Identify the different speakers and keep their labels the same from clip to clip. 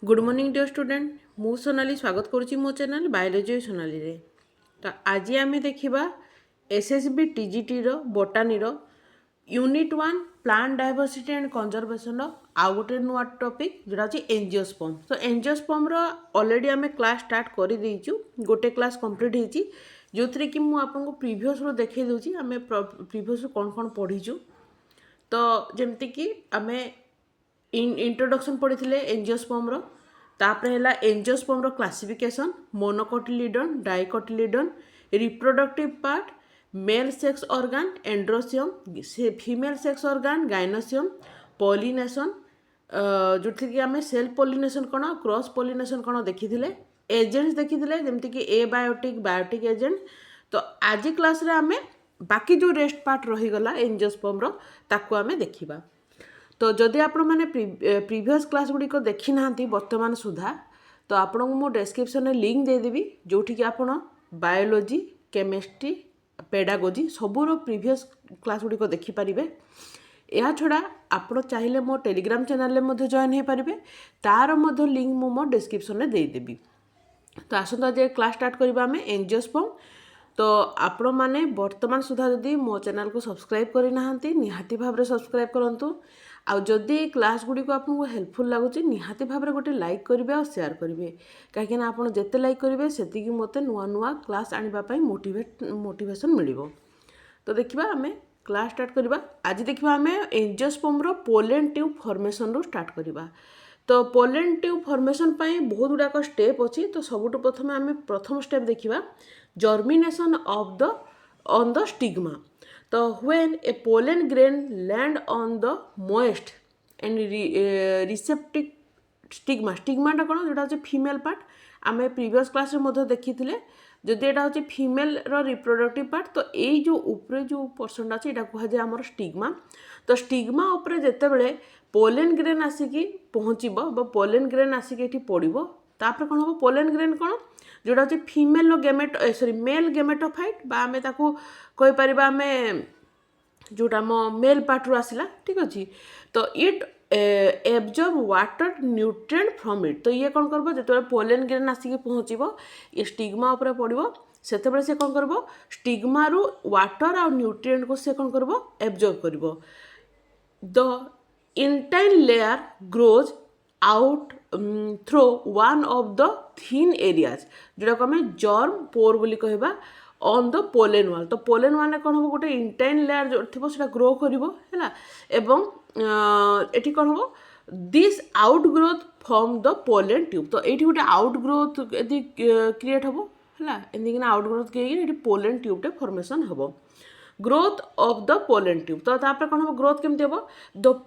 Speaker 1: Good morning dear student मु सोनाली स्वागत करुच्ची मो चैनल बायोलोजी सोनाली रे। तो आज आम देखा एसएसबी टीजीटी रो बोटानी रो unit 1 plant diversity and conservation आउ गोटे नुआ टॉपिक जोटा होची एंजियोस्पर्म। तो एंजियोस्पर्म रो ऑलरेडी आम क्लास स्टार्ट कर देइचु, गोटे क्लास कंप्लीट होईची जो थी कि मु आपको प्रीवियस रो देखै दउची आम प्रीवियस कौन कौन पढ़ीचु। तो जमती कि आम इंट्रोडक्शन पढ़ी एंजियोस्पर्म रो, तापर है एंजियोस्पर्म रो classification, monocotyledon, dicotyledon, reproductive part, male sex organ androecium, female sex organ gynoecium, pollination जो कि आम सेल पॉलिनेशन कौन क्रॉस पॉलिनेशन कौन देखी एजेंट्स देखी जमती कि ए बायोटिक एजेंट। तो आज क्लास रे आम बाकी जो रेस्ट पार्ट रहीगला एंजियोस्पर्म रो ताकू आम देखिबा। तो जदि आपण मैंने प्रीवियस क्लास गुड़िक देखी ना बर्तमान सुधा तो आपको मु डिस्क्रिप्शन में लिंक देदेवी जोठी कि आपण बायोलोजी, केमिस्ट्री, पेडागोजी सबूर प्रीवियस क्लास गुड़िक देखिपारे। या छड़ा आप चाहिए मो टेलीग्राम चैनल में जॉइन हो पारे, तार लिंक मो डिस्क्रिप्शन में देदेवी। तो आसत आज क्लास स्टार्ट करवा आम एंजियोस्पर्म। तो आपण मैंने वर्तमान सुधा जदि मो चैनल को सब्सक्राइब करना निहाती भाव में सब्सक्राइब करूँ। आउ जदि क्लास गुड़ी को आपको हेल्पफुल लगुच निहाती भाव में गोटे लाइक करेंगे और शेयर करेंगे, कहीं आप जिते लाइक करेंगे से मत नुआ नुआ क्लास आने मोटिवेशन मिल। तो देखा आम क्लास स्टार्ट करवा। आज देखा आम एंजियोस्पर्म रो पोलेन ट्यूब फॉर्मेशन रो स्टार्ट करवा। तो पोलेन ट्यूब फॉर्मेशन पाई बहुत गुड़ाक स्टेप अच्छी। तो सबुठ प्रथम आम प्रथम स्टेप देखा germination of the on the stigma. तो when a pollen grain land on the moist and receptive stigma, स्टिग्माटा कौन जोटा होची फीमेल पार्ट आम प्रीवियस क्लास में देखी जदि यहाँ हूँ फीमेल रिप्रोडक्टिव पार्ट। तो यही जो ऊपर जो पर्सनटा अच्छे यहाँ कहुए आमर स्टिग्मा। तो स्टिग्मा उपरे जितेबाला पोलेन ग्रेन आसिकी पहुँचब पोलेन ग्रेन आसिकी ये पड़ो तापर कौन हम पोलेन ग्रेन कौन जोटा होची फीमेल गेमेट मेल गेमेटोफाइट बा आम कहीपर आम जोटा मो मेल पार्ट रू आसला। ठीक अच्छे। तो it absorb water nutrient from it. तो ये कौन कर जो पोलेन ग्रेन आसिक पहुँचब ये स्टिग्मा उपर पड़ो से कौन कर स्टिग्मा रु वाटर आ न्यूट्रिएंट को से कौन कर एब्जॉर्ब कर। The intine layer grows out through one of the thin areas जोटा को आम जर्म पोर बोली कहबा ऑन द पोलेन वाल। तो पोलेन वाल कौन हम गोटे इंटाइन लेयर जो थी से ग्रो कर एटी कौन हम this out growth from the pollen tube. तो ये गोटे आउट ग्रोथ यदि क्रिएट हम है एमती आउट ग्रोथ ये पोलेन ट्यूबटे फॉर्मेशन हम growth of the pollen tube. तो तापर कौन हम ग्रोथ केमती हम the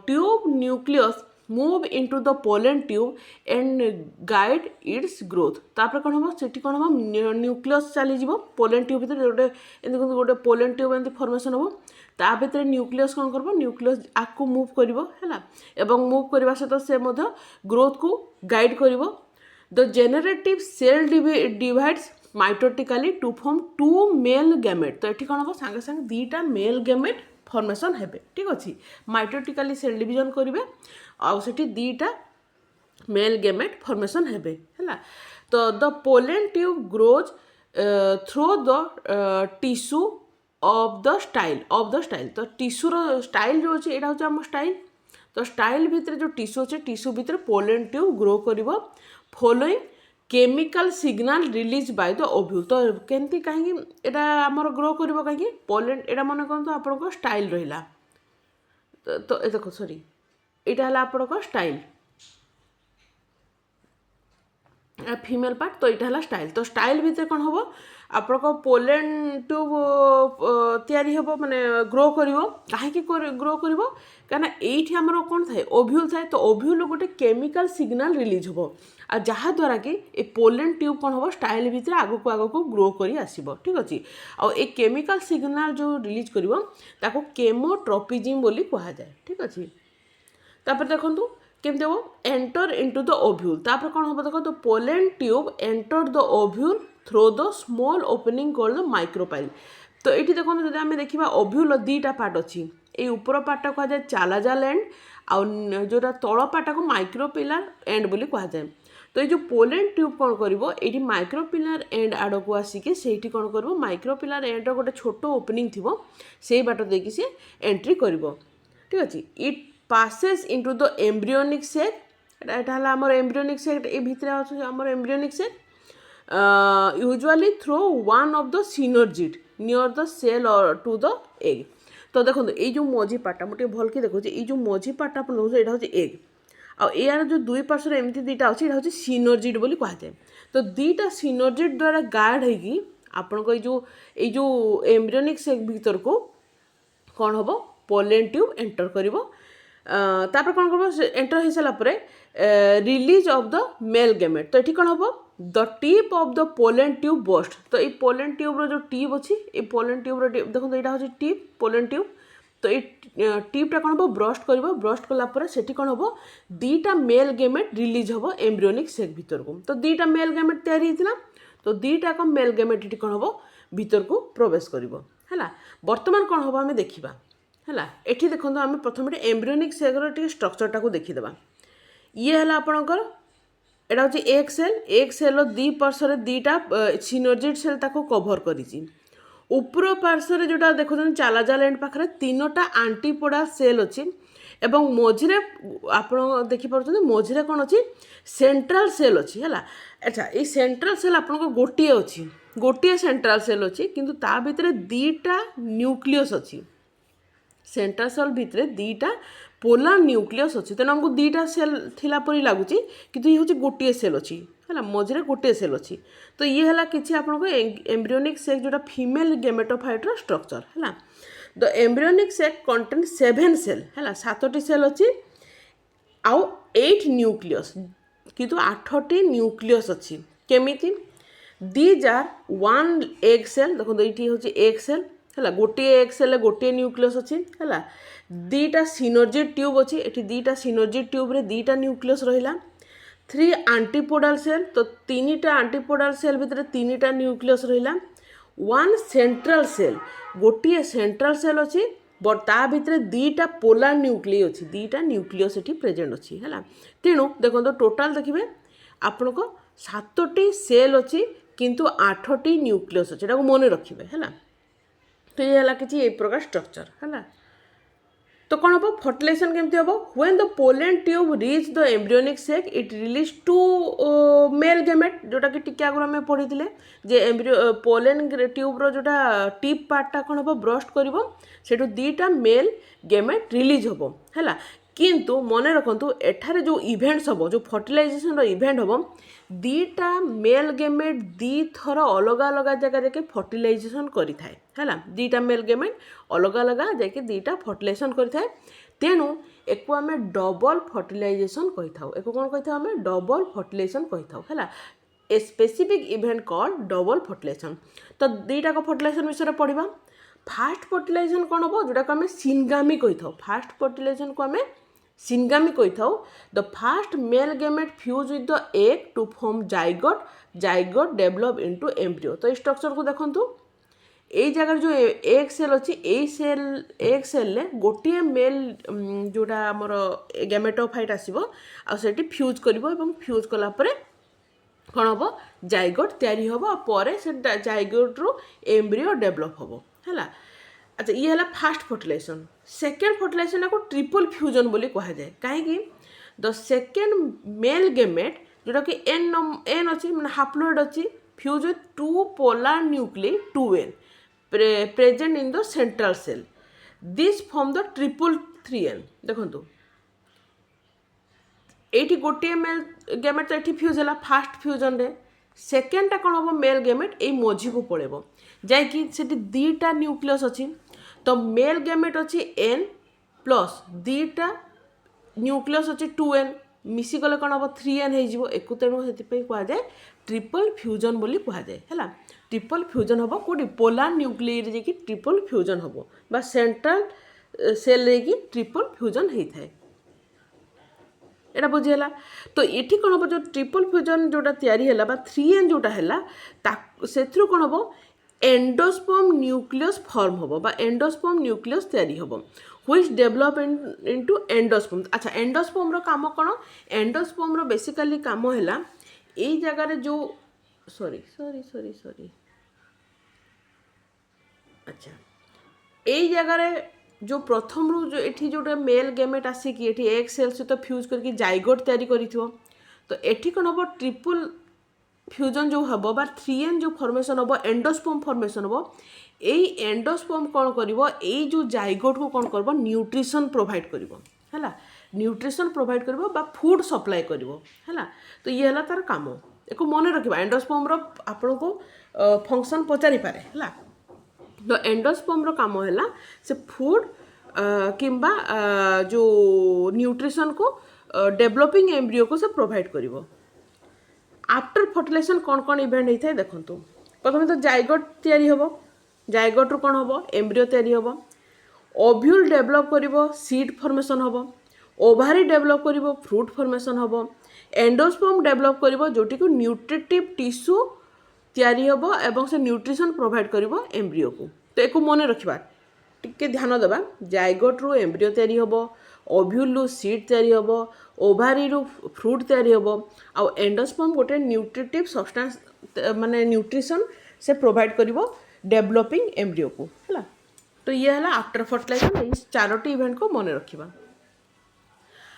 Speaker 1: tube nucleus move into the pollen tube and guide it's growth. तापर कौन हम से कौन हम न्यूक्लियस चलीज पोलेन ट्यूब भर गोटे गोटे पोलेन ट्यूब एमती फॉर्मेशन हम ता भर न्यूक्लियस कौन कर न्यूक्लियस आपको मूव कर मूव करने सहित से ग्रोथ को गाइड कर। The generative cell divides mitotically to form two male gamete. तो ये कौन हम सांगे सांगे दीटा मेल गैमेट फॉर्मेशन हेबे। ठीक अच्छे। माइटोटिकली सेल डिवीजन करेंगे आउ से दीटा मेल गैमेट फॉर्मेशन हेबे है। तो the pollen tube grows through the tissue of the style. तो टिश्यूर स्टाइल जो अच्छे यहाँ हूँ आम स्टाइल। तो स्टाइल भितर जो टिश्यू अच्छे टिश्यू भितर पोलेन ट्यूब ग्रो कर following chemical signal release by the ovule. तो केमती कहीं आमर ग्रो कर कहीं पोलेन एटा मन कहूँ आप स्टाइल रहा। तो देखो सॉरी यहाँ है आप स्टाइल फीमेल पार्ट। तो यहाँ है स्टाइल। तो स्टाइल भितर कौन हम आप पोलेन ट्यूब तैयारी हम माने ग्रो कर कहीं ग्रो कर कहीं ये आमर कौन थाए ओव्यूल थाए। तो ओव्यूल गोटे केमिकल सिग्नल रिलीज हम आ जहाँद्वारा कि ए पोलेन ट्यूब कौन हम स्टाइल भितर आग को ग्रो कर आसब। ठीक अच्छे। आ केमिकल सिग्नल जो रिलीज कर केमोट्रोपिजिम बोली कहुए। ठीक अच्छे। तापर देखो केमती हम एंटर इनटू द ओव्यूल। तापर कौन हम देखो the pollen tube enter the ovule through the small opening called the micropyle. तो ये देखो जब आम देखा ओव्यूल दीटा पार्ट अच्छी ये ऊपर पार्टा कहुए चालाजाल एंड जोटा तल पार्टा को माइक्रोपिलार एंड बोली कहा जाए। तो ये जो पोलेन ट्यूब कौन करिवो एठी माइक्रोपिलार एंड आड़ को आसिके सेठी कौन करिवो माइक्रोपिलार एंड गोटे छोट ओपनिंग थिवो से बाट देकी से एंट्री करिवो। ठीक अछि। It passes into the embryonic sac एटा हला हमर एम्ब्रियोनिक सेक ए भितरे अछि हमर embryonic sac usually through one of the synergid near the cell और टू द एग। तो देखो ये जो मझी पार्टा मुझे भल कि देखो ये जो मझी पार्टा आप देखो यहाँ हूँ एग आ यार जो दुई पार्श्वर एमती दुईटा अच्छे यहाँ हूँ सिनर्जिड बोली कहुए। तो दुईटा सिनर्जिड द्वारा गार्ड होगी आपण को ये जो एम्ब्रियोनिक सेक भीतर को कौन हम पोलेन ट्यूब एंटर कर तापर कौन कर एंटर हो सारापर release of the male gamete. तो ये कौन हम the tip of the pollen tube burst. तो ये पोलेन ट्यूब रो जो टिप अच्छी ये पोलेन ट्यूब रो देखो यहाँ हूँ टिप पोलेन ट्यूब। तो ये टिपटा कौन हम ब्रस्ट कर ब्रस्ट कलापर से कौन हम दीटा मेल गेमेट रिलीज हम एम्ब्रियोनिक सेक भीतर को। तो दीटा मेल गेमेट तैयारी होता तो दीटा मेल गेमेट ये कौन हम भीतर को प्रवेश कर बर्तमान कौन हम आम देखा है ये देखो आम प्रथम एम्ब्रियोनिक सेक्र स्ट्रक्चरटा को देखीदे। ये है आपणकर एटा हूँ एक सेल दी पार्श्वर दीटा सिनर्जिड सेल ताको कभर करी ऊपर पार्श्वर जोटा देखो चालाजाल एंड पाखे तीनोटा आंटीपोडा सेल अच्छी एवं मझिरे आप देखिपुर मझिरे कौन अच्छी सेंट्रल सेल अच्छी है। अच्छा ये सेंट्रल सेल आप गोटे अच्छी गोटे सेंट्रल सेल अच्छी किंतु ता भितर दीटा न्यूक्लियस अच्छी सेंट्रल सेल भितर दीटा पोलार न्यूक्लियस अच्छी। तेना आमको दीटा सेल थिला परी लगुच किंतु ये हूँ गोटे सेल अच्छी है मझे गोटे सेल अच्छी। तो ये है कि आपको एम्ब्रियोनिक सेक जोटा फीमेल गेमेटोफाइट्र स्ट्रक्चर है। The embryonic sac contain 7 cell है 7टी सेल अच्छी आउ 8 न्यूक्लियस किंतु 8टी न्यूक्लियस अच्छी केमिति दीज आर 1 एग सेल देखो ये हूँ एग सेल है गोटे एग सेल गोटे न्यूक्लियस अच्छी है दीटा सिनर्जिड ट्यूब अच्छी ये दीटा सिनर्जिड ट्यूब रे दीटा न्यूक्लियस रहा 3 आंटीपोडाल सेल। तो 3टा आंटीपोडाल सेल भितर 3टा न्यूक्लियस रहा 1 सेंट्रल सेल गोटे सेंट्रल सेल अच्छी बट ता भितर दीटा पोलार न्यूक्लिय अच्छी दीटा न्यूक्लियस ये प्रेजेंट अच्छी है। तेणु देखो टोटाल देखिए आपण को 7टी सेल अच्छी किंतु 8टी न्यूक्लियस अच्छी को मन रखिए है। तो ये है कि ये प्रकार स्ट्रक्चर है। तो कौन हम फर्टिलाइजेशन केमती हम when the pollen tube reach the embryonic sac it release to male gamete जोटा कि टिके आगुरी आम पढ़ी जे एम्ब्रियो पोलेन ट्यूब रो जोटा टिप पार्टा कौन हम ब्रस्ट कर दीटा मेल गेमेट रिलीज हम है। किंतु मन रखु एठारे जो इवेंट्स हम जो फर्टिलाइजेशन इवेंट हम दीटा मेल गेमेट दी थर अलग अलग जगह जाके फर्टिलाइजेशन करें है दीटा मेल गेमेट अलग अलग जाके दीटा फर्टिलाइजेशन करें। तेणु एक आम डबल फर्टिलाइजेशन कही था एक कौन कही था आम डबल फर्टिलाइजेशन कही था है a specific event called double fertilisation. तो दीटा को फर्टिलाइजेशन विषय पढ़ा फास्ट फर्टिलाइजेशन कौन हम जोटा को आम सिनगामी कही था फास्ट फर्टिलाइजेशन को आम सिनगामी कही था the first male gamete fuse with the egg to form zygote develop into embryo. तो ये स्ट्रक्चर को देखो ये जगह जो एग सेल अच्छी एग सेल गोटे मेल जोटा आमर गेमेटोफाइट आसो आठ फ्यूज कर फ्यूज कलापर कौन हम जाइगोट तैयारी हम पर से जाइगोट रु एम्ब्रियो डेवलप हम है। अच्छा ये है फास्ट फर्टिलाइजेशन। सेकेंड फर्टिलाइजेशन को ट्रिपल फ्यूजन बोली कहा जाए कहीं द सेकेंड मेल गेमेट जोटा कि एन अच्छी मैंने हाप्लोइड अच्छी fuse with 2 polar nuclei 2n present in the central cell this form the triple 3n। देखो ये गोटे मेल गेमेट तो ये फ्यूज है फास्ट फ्यूजन रे सेकेंडटा कौन हम मेल गेमेट ये मझी को पड़ेब जैकि दीटा न्यूक्लियस अच्छी। तो मेल गेमेट अच्छी n प्लस दीटा न्यूक्लियस अच्छी 2n मिसिगले कौन हम 3n हो एक तेणु से कहुए ट्रिपल फ्यूजन बोली कहुए है। ट्रिपल फ्यूजन हम कौटी पोलार न्यूक्लियर जी ट्रिपल फ्यूजन हम बा सेंट्रल सेल रे ट्रिपल फ्यूजन होता है एटा बुझीगला। तो ये कौन हम जो ट्रिपल फ्यूजन जोटा तैयारी है 3n जोटा है से कौन हम एंडोस्पर्म न्यूक्लियस फॉर्म हम बा एंडोस्पर्म न्यूक्लियस तैयारी हम which develop into endosperm. अच्छा एंडोस्पर्म रो काम कौन एंडोस्पर्म रो बेसिकली काम है यही जगार जो सॉरी सॉरी सॉरी सॉरी अच्छा यही जगार जो प्रथम रू जो एठी जो मेल गेमेट आसिक एठी एग सेल सहित फ्यूज करके जाइगोट तैयारी करिथिबो तो एठी कोन हबो ट्रिपल फ्यूजन जो हम बा 3n जो फॉर्मेशन हम एंडोस्पर्म फॉर्मेशन हम यही एंडोस्पर्म कौन कर जो जाइगोट को कौन कर न्यूट्रिशन प्रोवाइड कर न्यूट्रिशन प्रोवाइड कर फूड सप्लाई कर तो ये है तार काम एक मन रखा एंडोस्पर्म आपण को फंक्शन पचारि पारे है तो एंडोस्पर्म काम है से फूड किंबा जो न्यूट्रिशन को डेवलपिंग एम्ब्रियो को से प्रोवाइड करिवो आफ्टर फर्टिलाइजेशन कौन कौन इवेंट होता है देखो प्रथम तो जाइगोट तैयारी हम जाइगोट रू कौन हम एम्ब्रियो तैयारी हम ओव्यूल डेवलप कर सीड फॉर्मेशन हम ओभारी डेवलप कर फ्रूट फॉर्मेशन हम एंडोस्पर्म डेवलप कर जोटी को न्यूट्रिटिव टिश्यू तैयारी हम एवं से न्यूट्रिशन प्रोवाइड कर एम्ब्रियो को तो एक मन रखा टिके ध्यान देवा जाइगोट रू एम्ब्रियो तैयारी हम ओव्यूल रू सीड तैयारी हम ओभारी रू फ्रूट तैयारी हम आउ एंडोस्पर्म गोटे न्यूट्रिटिव सब्सटेंस माने न्यूट्रिशन से प्रोवाइड कर डेवलपिंग एम्ब्रियो को है तो ये है आफ्टर फर्टिलाइजेशन ये चारोटी इवेंट को मन रखा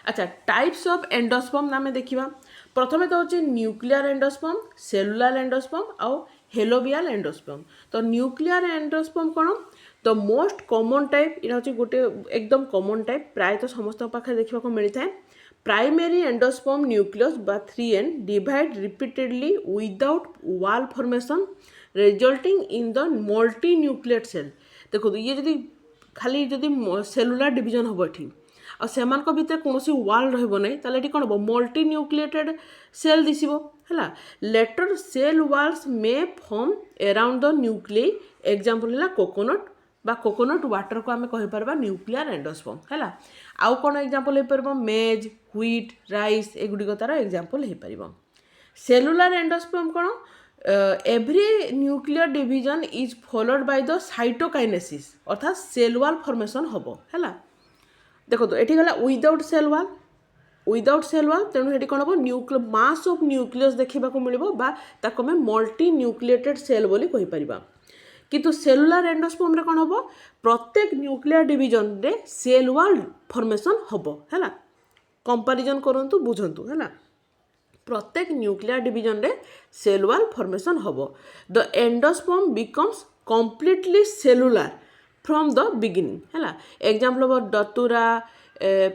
Speaker 1: अच्छा टाइप्स ऑफ एंडोस्पर्म नाम देखा प्रथम तो हूँ न्यूक्लियर एंडोस्पर्म सेलुलर एंडोस्पर्म आउ हेलोबियल एंडोस्पर्म तो न्यूक्लियर एंडोस्पर्म कौन तो मोस्ट कॉमन टाइप यहाँ हूँ गोटे एकदम कॉमन टाइप प्राय तो समस्त पाखे देखा मिलता है प्राइमरी एंडोस्पर्म न्यूक्लियस बा 3n divide repeatedly without wall formation resulting in the multinucleate cell देखो ये जदि खाली जदि सेलुलर डिवीजन हम ये और से भितर कौन वाल रही कौन हम मल्टी न्यूक्लिएटेड सेल दिशो है later cell walls may form around the nuclei example है कोकोनट बा कोकोनट वाटर को आम कहीपर न्यूक्लियर एंडोस्पर्म है आउ कौन एग्जांपल हो पार मेज व्हीट राइस एगुड़िक तार एग्जांपल हो पार सेलुलर एंडोस्पर्म कौन every nuclear division is followed by the cytokinesis अर्थात सेल वाल फॉर्मेशन हम है देखो तो ये गला विदाउट सेल वाल तेणु ये कौन हम न्यूक्लिय मास ऑफ न्यूक्लियस देखा मिले मल्टी न्यूक्लिएटेड सेल बोली कहीपर किंतु सेलुलर एंडोस्पर्म रे कौन हम प्रत्येक न्यूक्लियर डिवीजन रे सेल वाल फॉर्मेशन हम है कंपैरिजन करंतु बुझंतु है प्रत्येक न्यूक्लियर डिवीजन रे सेल वाल फॉर्मेशन हम the endosperm becomes completely cellular from the beginning है एग्जांपल हम डतुरा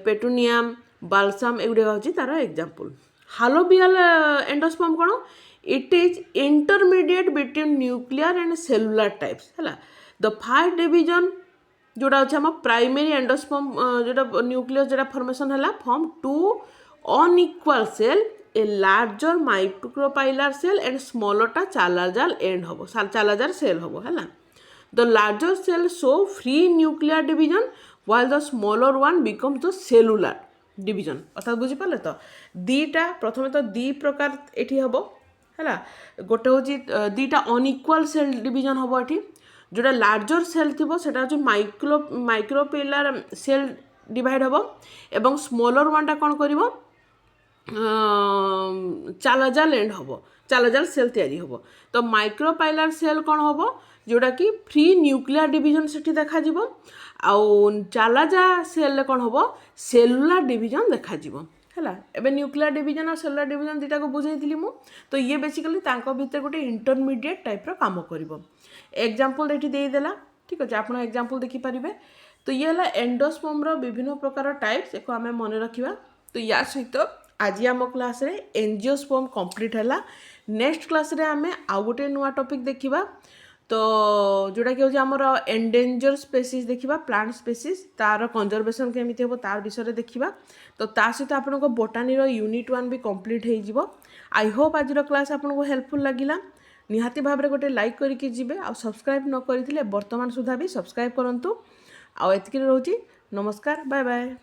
Speaker 1: पेटुनियम बाल्सम एगुड़ा हूँ तार एग्जांपल हालोबियल एंडोस्पर्म कौन it is intermediate between nuclear and cellular types है द फर्स्ट डिवीजन जोड़ा अच्छे आम प्राइमरी एंडोस्पर्म जोटा न्यूक्लियस जोटा फॉर्मेशन है from to unequal cell a larger micropylar cell and स्मॉलरटा चालाजार एंड हम चालाजार सेल हम है the larger cell show free nuclear division while the smaller one becomes the cellular division अर्थात बुझीपारे तो दीटा प्रथम तो दी प्रकार ये हम है गोटे हूँ दीटा अनइक्वल सेल डिवीजन हम ये जोटा लार्जर सेल थी से माइक्रोपाइलर सेल डिवाइड हम एवं स्मॉलर वन कौन कर चालाजार एंड हम चालाजार सेल तैयारी हम तो माइक्रोपाइलर सेल कौन हम जोटा कि फ्री न्यूक्लियर डिवीजन से देखा आउ चालाजार सेल कौन हम सेलुलर डिवीजन देखा है एवं न्यूक्लियर डिवीजन और सेलुलर डिवीजन दुटा को बुझाई मु तो ये बेसिकली भीतर गोटे इंटरमीडिएट टाइप काम कर एग्जांपल ये देदेला ठीक अच्छे आप एग्जांपल देखिपारे तो ये है एंडोस्पर्म विभिन्न प्रकार टाइप्स एक आम मन रखा तो या सहित आज आम क्लास रे एंजियोस्पर्म कंप्लीट है नेक्स्ट क्लास रे आम आउ गोटे नुआ टॉपिक देखिबा तो जोटा कि आमर एंडेंजर स्पेसीज देखा प्लांट स्पेसीज तार कंजर्वेशन केमिति हम तार विषय देखा तो ता सहित आपको बोटानी यूनिट 1 भी कंप्लीट हो आई होप आज क्लास आपको हेल्पफुल लगिला निहाती भाव में गोटे लाइक करके जिबे आ सब्सक्राइब न करथिले वर्तमान सुधा भी सब्सक्राइब करंतु आ एतकी रहउची नमस्कार बाय बाय।